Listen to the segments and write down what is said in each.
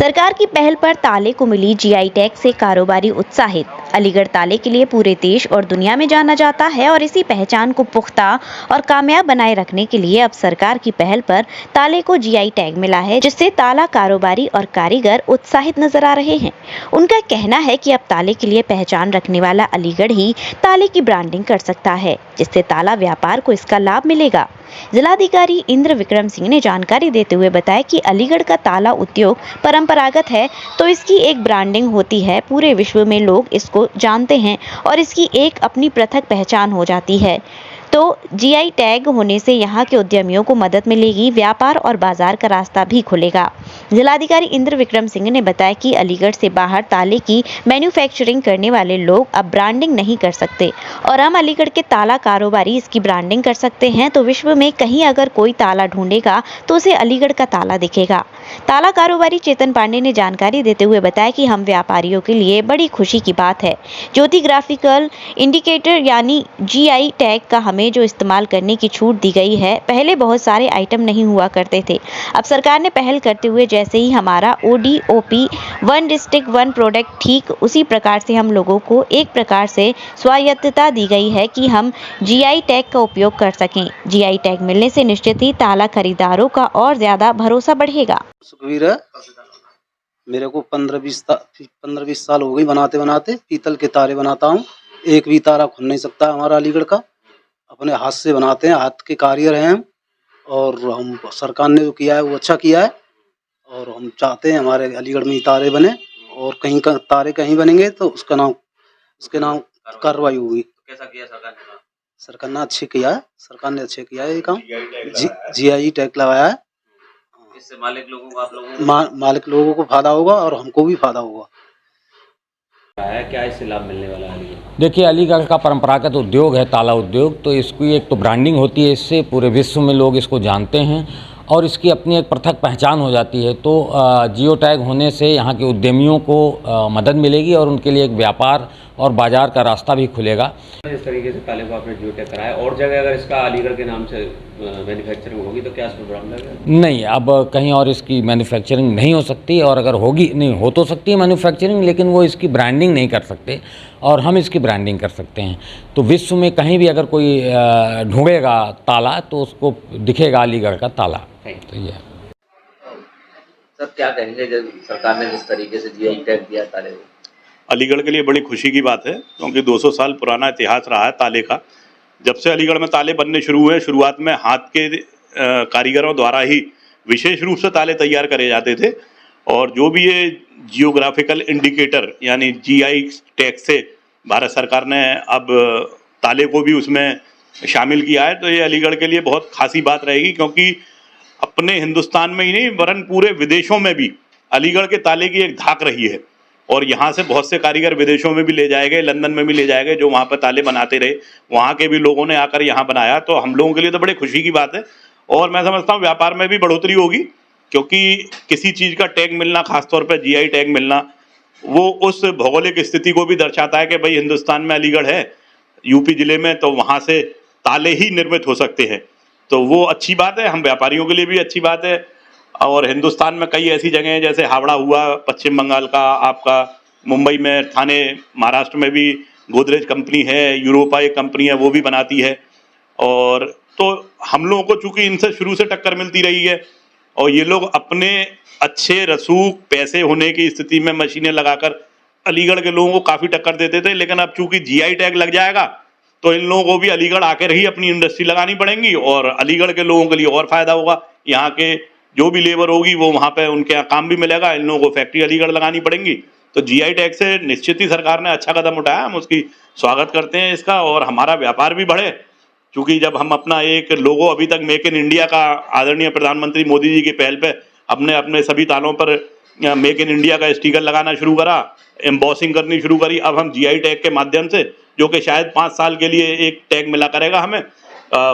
सरकार की पहल पर ताले को मिली जीआई टैग से कारोबारी उत्साहित। अलीगढ़ ताले के लिए पूरे देश और दुनिया में जाना जाता है और इसी पहचान को पुख्ता और कामयाब बनाए रखने के लिए अब सरकार की पहल पर ताले को जीआई टैग मिला है, जिससे ताला कारोबारी और कारीगर उत्साहित नजर आ रहे हैं। उनका कहना है कि अब ताले के लिए पहचान रखने वाला अलीगढ़ ही ताले की ब्रांडिंग कर सकता है, जिससे ताला व्यापार को इसका लाभ मिलेगा। जिलाधिकारी इंद्र विक्रम सिंह ने जानकारी देते हुए बताया कि अलीगढ़ का ताला उद्योग परंपरागत है, तो इसकी एक ब्रांडिंग होती है। पूरे विश्व में लोग इसको जानते हैं और इसकी एक अपनी पृथक पहचान हो जाती है। तो जीआई टैग होने से यहाँ के उद्यमियों को मदद मिलेगी, व्यापार और बाजार का रास्ता भी खुलेगा। जिलाधिकारी इंद्र विक्रम सिंह ने बताया कि अलीगढ़ से बाहर ताले की मैन्युफैक्चरिंग करने वाले लोग अब ब्रांडिंग नहीं कर सकते और हम अलीगढ़ के ताला कारोबारी इसकी ब्रांडिंग कर सकते हैं। तो विश्व में कहीं अगर कोई ताला ढूंढेगा तो उसे अलीगढ़ का ताला दिखेगा। ताला कारोबारी चेतन पांडे ने जानकारी देते हुए बताया कि हम व्यापारियों के लिए बड़ी खुशी की बात है। ज्योति ग्राफिकल इंडिकेटर यानी जीआई टैग का हमें जो इस्तेमाल करने की छूट दी गई है। पहले बहुत सारे आइटम नहीं हुआ करते थे, अब सरकार ने पहल करते हुए जैसे ही हमारा ODOP one district one product, ठीक उसी प्रकार से हम लोगों को एक प्रकार से स्वायत्तता दी गई है कि हम जीआई टैग का उपयोग कर सकें। जीआई टैग मिलने से निश्चित ही ताला खरीदारों का और ज्यादा भरोसा बढ़ेगा। सुखवीर है, मेरे को 15-20 साल हो गई बनाते बनाते। पीतल के तारे बनाता हूँ, एक भी तारा खुल नहीं सकता हमारा अलीगढ़ का। अपने हाथ से बनाते हैं, हाथ के कारीगर हैं हम। और हम सरकार ने जो किया है वो अच्छा किया है और हम चाहते हैं हमारे अलीगढ़ में ही तारे बने और कहीं का तारे कहीं बनेंगे तो उसके नाम कार्रवाई होगी। कैसा किया सरकार ने? सरकार ने अच्छे किया है, सरकार ने अच्छे किया है ये काम। जीआई टैग लगाया है। इससे मालिक लोगों को, आप लोगों को, मालिक लोगों को फायदा होगा और हमको भी फायदा होगा। क्या इससे लाभ मिलने वाला है? देखिए, अलीगढ़ का परंपरागत उद्योग है ताला उद्योग, तो इसकी एक तो ब्रांडिंग होती है, इससे पूरे विश्व में लोग इसको जानते हैं और इसकी अपनी एक पृथक पहचान हो जाती है। तो जियो टैग होने से यहाँ के उद्यमियों को मदद मिलेगी और उनके लिए एक व्यापार और बाजार का रास्ता भी खुलेगा। इस तरीके से ताले को आपने जियो टैग कराया, और जगह अगर इसका अलीगढ़ के नाम से मैन्युफैक्चरिंग होगी तो क्या इसमें प्रॉब्लम लगेगा? नहीं, अब कहीं और इसकी मैन्युफैक्चरिंग नहीं हो सकती, और अगर होगी, नहीं हो तो सकती है मैन्युफैक्चरिंग, लेकिन वो इसकी ब्रांडिंग नहीं कर सकते और हम इसकी ब्रांडिंग कर सकते हैं। तो विश्व में कहीं भी अगर कोई ढूंढेगा ताला तो उसको दिखेगा अलीगढ़ का ताला। तो ये सर, क्या कहेंगे जब सरकार ने जिस तरीके से जीआई टैग दिया ताले को? अलीगढ़ के लिए बड़ी खुशी की बात है, क्योंकि 200 साल पुराना इतिहास रहा है ताले का। जब से अलीगढ़ में ताले बनने शुरू हुए, शुरुआत में हाथ के कारीगरों द्वारा ही विशेष रूप से ताले तैयार करे जाते थे, और जो भी ये जियोग्राफिकल इंडिकेटर यानी जीआई टैग से भारत सरकार ने अब ताले को भी उसमें शामिल किया है, तो ये अलीगढ़ के लिए बहुत खासी बात रहेगी, क्योंकि अपने हिंदुस्तान में ही नहीं वरन पूरे विदेशों में भी अलीगढ़ के ताले की एक धाक रही है। और यहाँ से बहुत से कारीगर विदेशों में भी ले जाए गए, लंदन में भी ले जाए गए, जो वहाँ पर ताले बनाते रहे, वहाँ के भी लोगों ने आकर यहाँ बनाया। तो हम लोगों के लिए तो बड़े खुशी की बात है, और मैं समझता हूँ व्यापार में भी बढ़ोतरी होगी, क्योंकि किसी चीज़ का टैग मिलना, खासतौर पर जीआई टैग मिलना, वो उस भौगोलिक स्थिति को भी दर्शाता है कि भाई हिंदुस्तान में अलीगढ़ है, यूपी ज़िले में, तो वहाँ से ताले ही निर्मित हो सकते हैं। तो वो अच्छी बात है, हम व्यापारियों के लिए भी अच्छी बात है। और हिंदुस्तान में कई ऐसी जगह हैं, जैसे हावड़ा हुआ पश्चिम बंगाल का, आपका मुंबई में, थाने महाराष्ट्र में भी गोदरेज कंपनी है, यूरोपा एक कंपनी है, वो भी बनाती है। और तो हम लोगों को चूंकि इनसे शुरू से टक्कर मिलती रही है, और ये लोग अपने अच्छे रसूख पैसे होने की स्थिति में मशीनें लगाकर अलीगढ़ के लोगों को काफ़ी टक्कर देते थे। लेकिन अब चूंकि जीआई टैग लग जाएगा तो इन लोगों को भी अलीगढ़ आकर ही अपनी इंडस्ट्री लगानी पड़ेंगी, और अलीगढ़ के लोगों के लिए और फायदा होगा। यहाँ के जो भी लेबर होगी वो वहाँ पे उनके यहाँ काम भी मिलेगा, इन लोगों को फैक्ट्री अलीगढ़ लगानी पड़ेंगी। तो जीआई टैग से निश्चित ही सरकार ने अच्छा कदम उठाया, हम उसकी स्वागत करते हैं इसका, और हमारा व्यापार भी बढ़े। क्योंकि जब हम अपना एक लोगो, अभी तक मेक इन इंडिया का आदरणीय प्रधानमंत्री मोदी जी की पहल पे हमने अपने सभी तालों पर मेक इन इंडिया का स्टिकर लगाना शुरू करा, एम्बॉसिंग करनी शुरू करी। अब हम जीआई टैग के माध्यम से, जो कि शायद 5 साल के लिए एक टैग मिला करेगा हमें,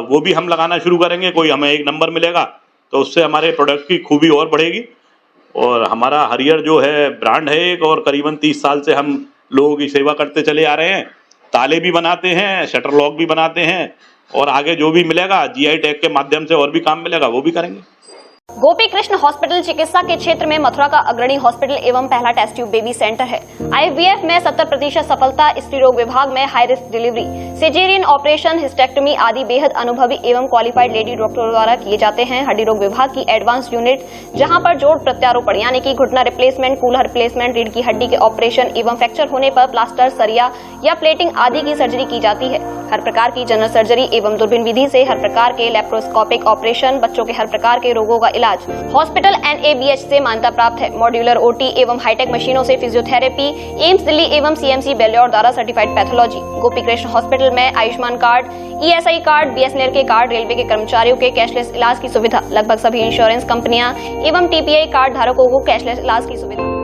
वो भी हम लगाना शुरू करेंगे। कोई हमें एक नंबर मिलेगा तो उससे हमारे प्रोडक्ट की खूबी और बढ़ेगी। और हमारा हरियर जो है ब्रांड है एक, और करीबन 30 साल से हम लोगों की सेवा करते चले आ रहे हैं। ताले भी बनाते हैं, शटर लॉक भी बनाते हैं, और आगे जो भी मिलेगा जीआई टैग के माध्यम से और भी काम मिलेगा वो भी करेंगे। गोपी कृष्ण हॉस्पिटल चिकित्सा के क्षेत्र में मथुरा का अग्रणी हॉस्पिटल एवं पहला टेस्ट ट्यूब बेबी सेंटर है। IVF में 70% सफलता, स्त्री रोग विभाग में high risk delivery, caesarean operation, hysterectomy आदि बेहद अनुभवी एवं क्वालिफाइड लेडी डॉक्टरों द्वारा किए जाते हैं। हड्डी रोग विभाग की एडवांस यूनिट, जहां पर जोड़ प्रत्यारोपण यानी कि घुटना रिप्लेसमेंट, कूल्हा रिप्लेसमेंट, रीढ़ की हड्डी के ऑपरेशन एवं फ्रैक्चर होने पर प्लास्टर, सरिया या प्लेटिंग आदि की सर्जरी की जाती है। हर प्रकार की जनरल सर्जरी एवं दूरबीन विधि से हर प्रकार के लेप्रोस्कोपिक ऑपरेशन, बच्चों के हर प्रकार के रोगों का इलाज हॉस्पिटल NABH से मान्यता प्राप्त है। मॉड्यूलर OT एवं हाईटेक मशीनों से फिजियोथेरेपी, एम्स दिल्ली एवं CMC बेल्योर द्वारा certified pathology. Gopi Krishna hospital में Ayushman card, ESI card, BSNL के कार्ड, रेलवे के कर्मचारियों के कैशलेस इलाज की सुविधा, लगभग सभी इंश्योरेंस कंपनियां एवं TPI कार्ड धारकों को कैशलेस इलाज की सुविधा।